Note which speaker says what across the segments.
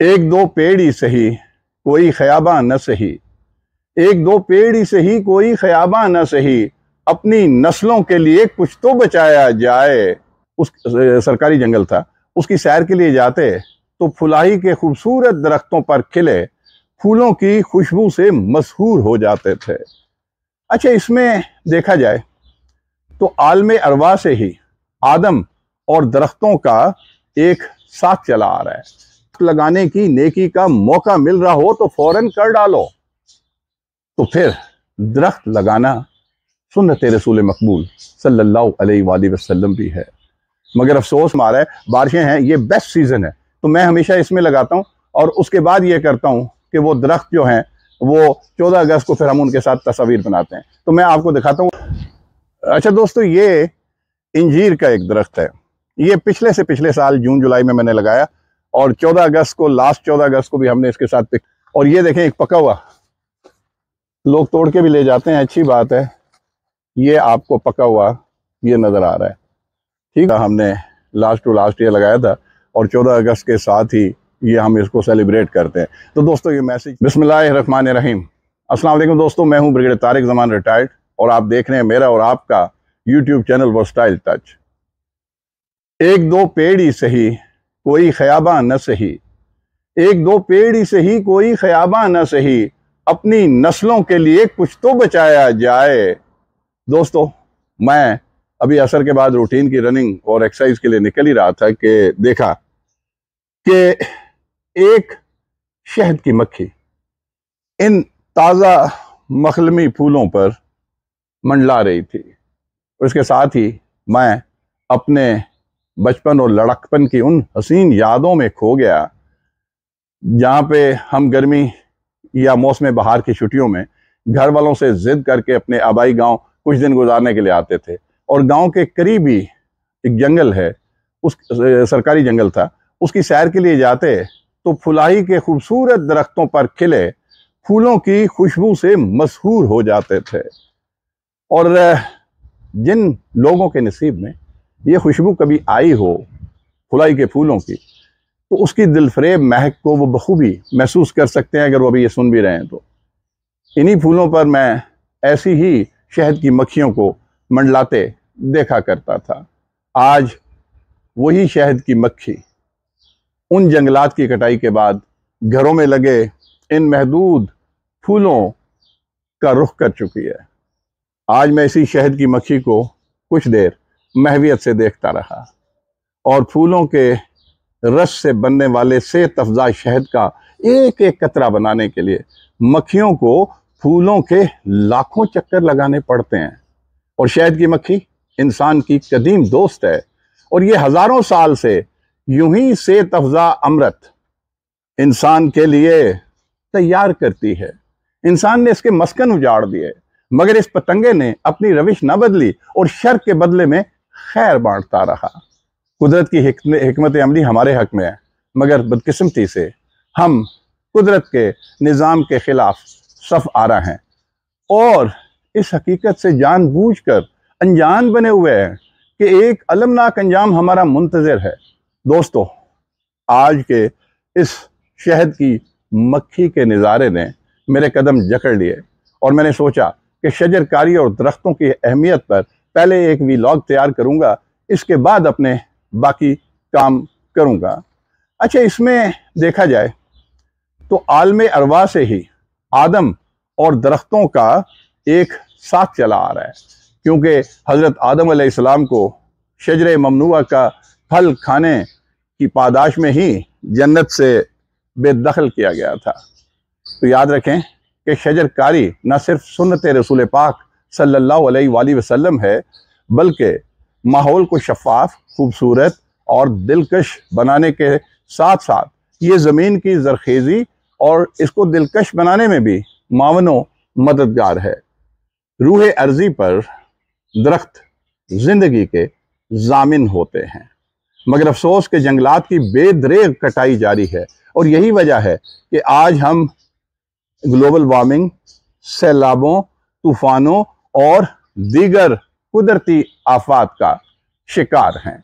Speaker 1: एक दो पेड़ ही सही कोई ख़याबा न सही, एक दो पेड़ ही सही कोई ख़याबा न सही, अपनी नस्लों के लिए कुछ तो बचाया जाए। उस सरकारी जंगल था, उसकी सैर के लिए जाते तो फुलाही के खूबसूरत दरख्तों पर खिले फूलों की खुशबू से मशहूर हो जाते थे। अच्छा, इसमें देखा जाए तो आलमे अरवा से ही आदम और दरख्तों का एक साथ चला आ रहा है। लगाने की नेकी का मौका मिल रहा हो तो फौरन कर डालो। तो फिर दरख्त लगाना सुन्नत रसूल मकबूल सल्लल्लाहु अलैहि वसल्लम भी है। मगर अफसोस हमारा है, बारिशें हैं, ये बेस्ट सीजन है तो मैं हमेशा इसमें लगाता हूँ और उसके बाद ये करता हूँ कि वो दरख्त जो हैं वो 14 अगस्त को फिर हम उनके साथ तस्वीर बनाते हैं। तो मैं आपको दिखाता हूँ। अच्छा दोस्तों, ये इंजीर का एक दरख्त है। ये पिछले से पिछले साल जून जुलाई में मैंने लगाया और 14 अगस्त को, लास्ट 14 अगस्त को भी हमने इसके साथ पिक। और ये देखें, एक पका हुआ, लोग तोड़ के भी ले जाते हैं, अच्छी बात है। ये आपको पका हुआ ये नजर आ रहा है, ठीक है। हमने लास्ट टू लास्ट ईयर लगाया था और 14 अगस्त के साथ ही ये हम इसको सेलिब्रेट करते हैं। तो दोस्तों, ये मैसेज बिस्मिल्लाहिर्रहमानिर्रहीम। अस्सलाम वालेकुम दोस्तों, मैं हूं ब्रिगेडियर तारिक जमान रिटायर्ड और आप देख रहे हैं मेरा और आपका यूट्यूब चैनल वर्सटाइल टच। एक दो पेड़ ही सही कोई ख़याबा न सही, एक दो पेड़ ही सही कोई ख़याबा न सही, अपनी नस्लों के लिए कुछ तो बचाया जाए। दोस्तों, मैं अभी असर के बाद रूटीन की रनिंग और एक्सरसाइज के लिए निकल ही रहा था कि देखा कि एक शहद की मक्खी इन ताज़ा मखलमी फूलों पर मंडला रही थी। उसके साथ ही मैं अपने बचपन और लड़कपन की उन हसीन यादों में खो गया जहाँ पे हम गर्मी या मौसम बहार की छुट्टियों में घर वालों से जिद करके अपने आबाई गांव कुछ दिन गुजारने के लिए आते थे। और गांव के करीब ही एक जंगल है, उस सरकारी जंगल था, उसकी सैर के लिए जाते तो फुलाही के खूबसूरत दरख्तों पर खिले फूलों की खुशबू से मशहूर हो जाते थे। और जिन लोगों के नसीब में ये खुशबू कभी आई हो फुलाई के फूलों की, तो उसकी दिलफरेब महक को वो बखूबी महसूस कर सकते हैं अगर वो अभी ये सुन भी रहे हैं तो। इन्हीं फूलों पर मैं ऐसी ही शहद की मक्खियों को मंडलाते देखा करता था। आज वही शहद की मक्खी उन जंगलात की कटाई के बाद घरों में लगे इन महदूद फूलों का रुख कर चुकी है। आज मैं इसी शहद की मक्खी को कुछ देर महवियत से देखता रहा और फूलों के रस से बनने वाले सेहत अफजा शहद का एक एक कतरा बनाने के लिए मक्खियों को फूलों के लाखों चक्कर लगाने पड़ते हैं। और शहद की मक्खी इंसान की कदीम दोस्त है और ये हजारों साल से यूं ही सेहत अफजा अमृत इंसान के लिए तैयार करती है। इंसान ने इसके मस्कन उजाड़ दिए मगर इस पतंगे ने अपनी रविश न बदली और शर के बदले में खैर बांटता रहा। कुदरत की हिकमत अमली हमारे हक में है मगर बदकिस्मती से हम कुदरत के निज़ाम के खिलाफ सफ आ रहे हैं और इस हकीकत से जानबूझकर अनजान बने हुए हैं कि एक अलमनाक अंजाम हमारा मुंतज़िर है। दोस्तों, आज के इस शहद की मक्खी के नज़ारे ने मेरे कदम जकड़ लिए और मैंने सोचा कि शजरकारी और दरख्तों की अहमियत पर पहले एक वीलॉग तैयार करूंगा, इसके बाद अपने बाकी काम करूंगा। अच्छा, इसमें देखा जाए तो आलमे अरवा से ही आदम और दरख्तों का एक साथ चला आ रहा है, क्योंकि हज़रत आदम अलैहिस्सलाम को शजरे ममनुआ का फल खाने की पादाश में ही जन्नत से बेदखल किया गया था। तो याद रखें कि शजरकारी न सिर्फ सुन्नत रसूल पाक सल्लल्लाहु अलैहि वसल्लम है बल्कि माहौल को शफाफ, खूबसूरत और दिलकश बनाने के साथ साथ ये ज़मीन की जरखेज़ी और इसको दिलकश बनाने में भी मावनो मददगार है। रूह अर्जी पर दरख्त जिंदगी के जामिन होते हैं मगर अफसोस के जंगलात की बेदरेग कटाई जारी है और यही वजह है कि आज हम ग्लोबल वार्मिंग, सैलाबों, तूफानों और दीगर कुदरती आफात का शिकार हैं।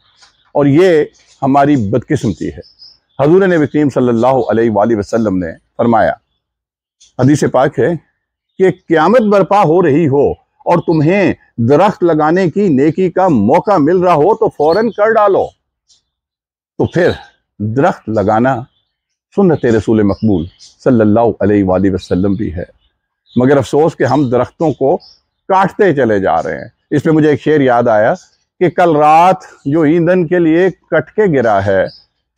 Speaker 1: और ये हमारी बदकिस्मती है। हजूर नबी करीम सल्लल्लाहु अलैहि वसल्लम ने फरमाया, हदीस पाक है कि क़यामत बर्पा हो रही हो और तुम्हें दरख्त लगाने की नेकी का मौका मिल रहा हो तो फौरन कर डालो। तो फिर दरख्त लगाना सुन्नत रसूल मकबूल सल्लल्लाहु अलैहि वसल्लम भी है, मगर अफसोस कि हम दरख्तों को काटते चले जा रहे हैं। इस पर मुझे एक शेर याद आया कि कल रात जो ईंधन के लिए कट के गिरा है,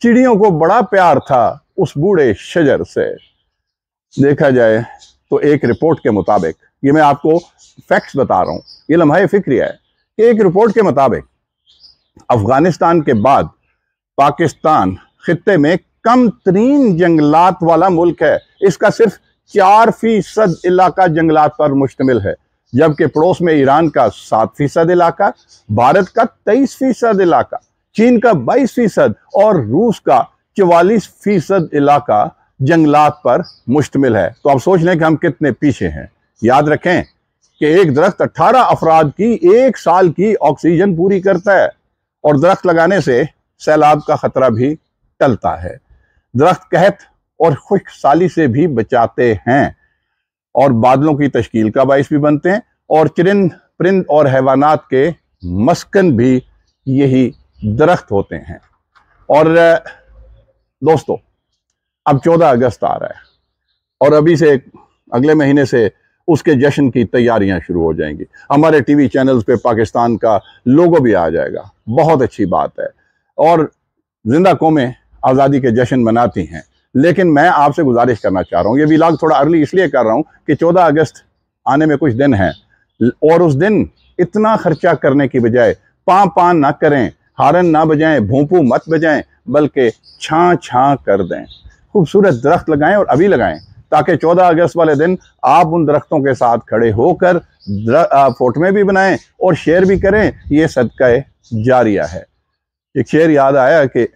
Speaker 1: चिड़ियों को बड़ा प्यार था उस बूढ़े शजर से। देखा जाए तो एक रिपोर्ट के मुताबिक, ये मैं आपको फैक्ट्स बता रहा हूँ, ये लम्हा फिक्रिया है कि एक रिपोर्ट के मुताबिक अफगानिस्तान के बाद पाकिस्तान खित्ते में कम तरीन जंगलात वाला मुल्क है। इसका सिर्फ 4% इलाका जंगलात पर मुश्तमिल है, जबकि पड़ोस में ईरान का 7% इलाका, भारत का 23% इलाका, चीन का 22% और रूस का 44% इलाका जंगलात पर मुश्तमिल है। तो आप सोच लें कि हम कितने पीछे हैं। याद रखें कि एक दरख्त 18 अफराद की 1 साल की ऑक्सीजन पूरी करता है, और दरख्त लगाने से सैलाब का खतरा भी टलता है। दरख्त कहत और खुश्क साली से भी बचाते हैं और बादलों की तश्कील का बाइस भी बनते हैं, और चरिंद परिंद और हैवानात के मस्कन भी यही दरख्त होते हैं। और दोस्तों, अब 14 अगस्त आ रहा है और अभी से अगले महीने से उसके जश्न की तैयारियां शुरू हो जाएंगी। हमारे टीवी चैनल्स पे पाकिस्तान का लोगो भी आ जाएगा, बहुत अच्छी बात है। और जिंदा कौमें आज़ादी के जश्न मनाती हैं, लेकिन मैं आपसे गुजारिश करना चाह रहा हूँ, ये व्लॉग थोड़ा अर्ली इसलिए कर रहा हूँ कि 14 अगस्त आने में कुछ दिन हैं, और उस दिन इतना खर्चा करने की बजाय पान ना करें, हारन ना बजाएं, भोंपू मत बजाएं, बल्कि छां छां कर दें, खूबसूरत दरख्त लगाएं और अभी लगाएं, ताकि 14 अगस्त वाले दिन आप उन दरख्तों के साथ खड़े होकर फोटो भी बनाएं और शेयर भी करें। ये सदका जारिया है। एक शेर याद आया कि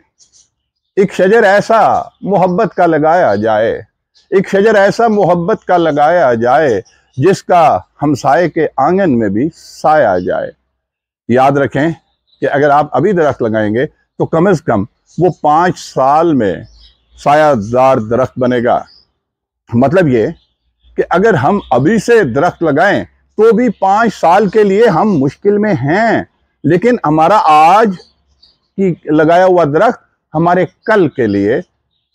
Speaker 1: एक शजर ऐसा मोहब्बत का लगाया जाए, एक शजर ऐसा मोहब्बत का लगाया जाए, जिसका हमसाये के आंगन में भी साया जाए। याद रखें कि अगर आप अभी दरख्त लगाएंगे तो कम से कम वो 5 साल में सायादार दरख्त बनेगा। मतलब ये कि अगर हम अभी से दरख्त लगाएं तो भी 5 साल के लिए हम मुश्किल में हैं, लेकिन हमारा आज की लगाया हुआ दरख्त हमारे कल के लिए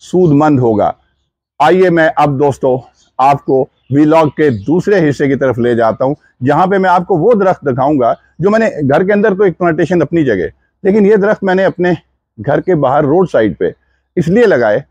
Speaker 1: सूदमंद होगा। आइए मैं अब दोस्तों आपको व्लॉग के दूसरे हिस्से की तरफ ले जाता हूं, जहां पे मैं आपको वो दरख्त दिखाऊंगा जो मैंने घर के अंदर तो एक प्लांटेशन अपनी जगह, लेकिन ये दरख्त मैंने अपने घर के बाहर रोड साइड पे इसलिए लगाए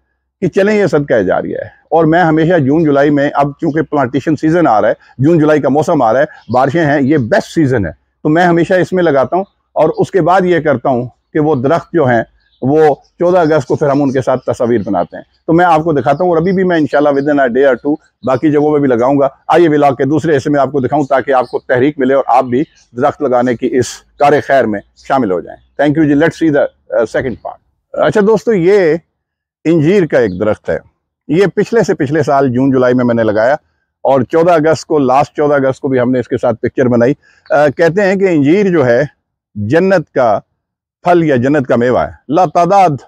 Speaker 1: कि चलें ये सदका जारिया है। और मैं हमेशा जून जुलाई में, अब चूंकि प्लांटेशन सीजन आ रहा है, जून जुलाई का मौसम आ रहा है, बारिशें हैं, ये बेस्ट सीजन है, तो मैं हमेशा इसमें लगाता हूँ। और उसके बाद ये करता हूँ कि वो दरख्त जो हैं वो 14 अगस्त को फिर हम उनके साथ तस्वीर बनाते हैं, तो मैं आपको दिखाता हूँ। और अभी भी मैं इंशाल्लाह विद इन अ डे और 2 बाकी जगहों में भी लगाऊंगा। आइए व्लॉग के दूसरे हिस्से में आपको दिखाऊं, ताकि आपको तहरीक मिले और आप भी दरख्त लगाने की इस कार खैर में शामिल हो जाएं। Thank you ji. Let's see the second part. अच्छा दोस्तों, ये इंजीर का एक दरख्त है। ये पिछले से पिछले साल जून जुलाई में मैंने लगाया, और 14 अगस्त को, लास्ट 14 अगस्त को भी हमने इसके साथ पिक्चर बनाई। कहते हैं कि इंजीर जो है जन्नत का फल या जन्नत का मेवा है। लातादाद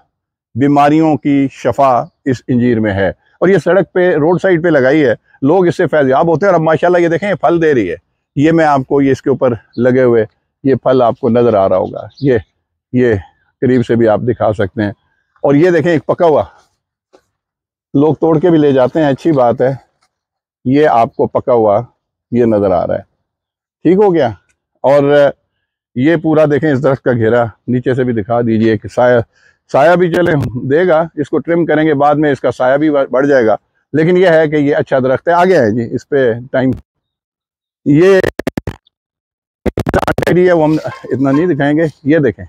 Speaker 1: बीमारियों की शफा इस इंजीर में है, और ये सड़क पे, रोड साइड पे लगाई है, लोग इससे फैज़याब होते हैं। और अब माशाल्लाह ये देखें, ये फल दे रही है। ये मैं आपको, ये इसके ऊपर लगे हुए ये फल आपको नज़र आ रहा होगा, ये करीब से भी आप दिखा सकते हैं। और ये देखें, एक पका हुआ, लोग तोड़ के भी ले जाते हैं, अच्छी बात है। ये आपको पका हुआ ये नज़र आ रहा है, ठीक हो गया। और ये पूरा देखें इस दरख्त का घेरा, नीचे से भी दिखा दीजिए कि साया भी चले देगा। इसको ट्रिम करेंगे बाद में, इसका साया भी बढ़ जाएगा। लेकिन ये है कि ये अच्छा दरख्त है। आगे है जी, इस पे टाइम, ये है वो हम इतना नहीं दिखाएंगे। ये देखें,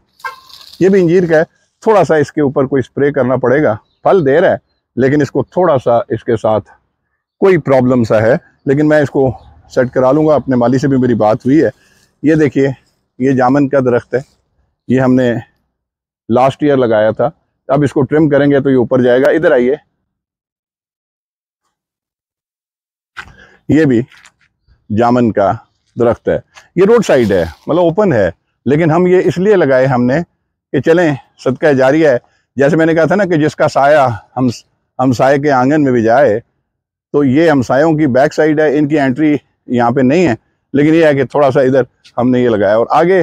Speaker 1: ये भी इंजीर का है। थोड़ा सा इसके ऊपर कोई स्प्रे करना पड़ेगा, फल दे रहा है, लेकिन इसको थोड़ा सा इसके साथ कोई प्रॉब्लम सा है, लेकिन मैं इसको सेट करा लूँगा। अपने माली से भी मेरी बात हुई है। ये देखिए, ये जामन का दरख्त है, ये हमने लास्ट ईयर लगाया था। अब इसको ट्रिम करेंगे तो ये ऊपर जाएगा। इधर आइए, ये भी जामन का दरख्त है। ये रोड साइड है, मतलब ओपन है, लेकिन हम ये इसलिए लगाए हमने कि चलें सदका जारिया है। जैसे मैंने कहा था ना कि जिसका साया हम साये के आंगन में भी जाए, तो ये हमसायों की बैक साइड है, इनकी एंट्री यहाँ पे नहीं है, लेकिन ये है कि थोड़ा सा इधर हमने ये लगाया। और आगे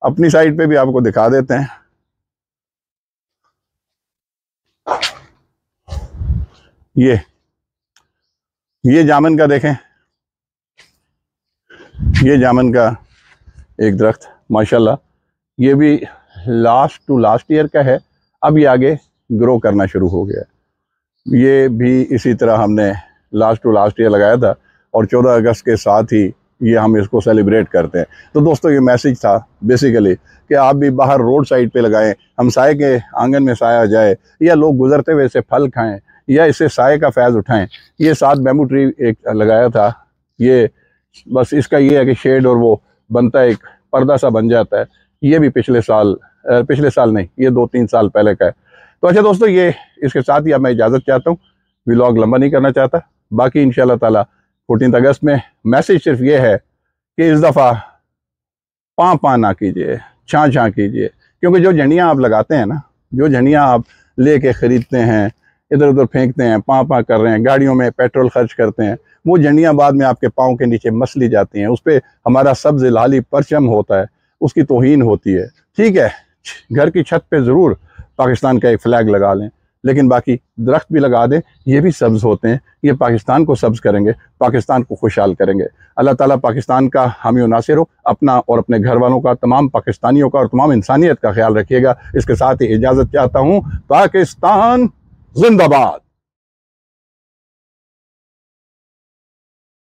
Speaker 1: अपनी साइड पे भी आपको दिखा देते हैं। ये जामन का देखें, ये जामन का एक दरख्त माशाल्लाह, ये भी लास्ट टू लास्ट ईयर का है, अब ये आगे ग्रो करना शुरू हो गया। ये भी इसी तरह हमने लास्ट टू लास्ट ईयर लगाया था और 14 अगस्त के साथ ही ये हम इसको सेलिब्रेट करते हैं। तो दोस्तों ये मैसेज था बेसिकली कि आप भी बाहर रोड साइड पे लगाएं, हम साये के आंगन में साया जाए, या लोग गुजरते हुए इसे फल खाएं या इससे साये का फैज़ उठाएं। ये साथ बैम्बू ट्री एक लगाया था, ये बस इसका ये है कि शेड और वो बनता है, एक पर्दा सा बन जाता है। ये भी पिछले साल नहीं, ये 2-3 साल पहले का है। तो अच्छा दोस्तों, ये इसके साथ ही अब मैं इजाज़त चाहता हूँ, व्लॉग लंबा नहीं करना चाहता। बाकी इंशाल्लाह ताला 14 अगस्त में मैसेज सिर्फ ये है कि इस दफ़ा पाँ ना कीजिए, छाँ कीजिए, क्योंकि जो झंडियाँ आप लगाते हैं ना, जो झंडियाँ आप ले के ख़रीदते हैं, इधर उधर फेंकते हैं, पाँ कर रहे हैं, गाड़ियों में पेट्रोल खर्च करते हैं, वो झंडियाँ बाद में आपके पाँव के नीचे मसली जाती हैं, उस पर हमारा सब्ज़ लाली परचम होता है, उसकी तौहीन होती है। ठीक है, घर की छत पे ज़रूर पाकिस्तान का एक फ्लैग लगा लें, लेकिन बाकी दरख्त भी लगा दें, ये भी सब्ज़ होते हैं, ये पाकिस्तान को सब्ज़ करेंगे, पाकिस्तान को खुशहाल करेंगे। अल्लाह ताला पाकिस्तान का हामी और नासिर हो, अपना और अपने घर वालों का, तमाम पाकिस्तानियों का और तमाम इंसानियत का ख्याल रखिएगा। इसके साथ ही इजाज़त चाहता हूँ। पाकिस्तान जिंदाबाद।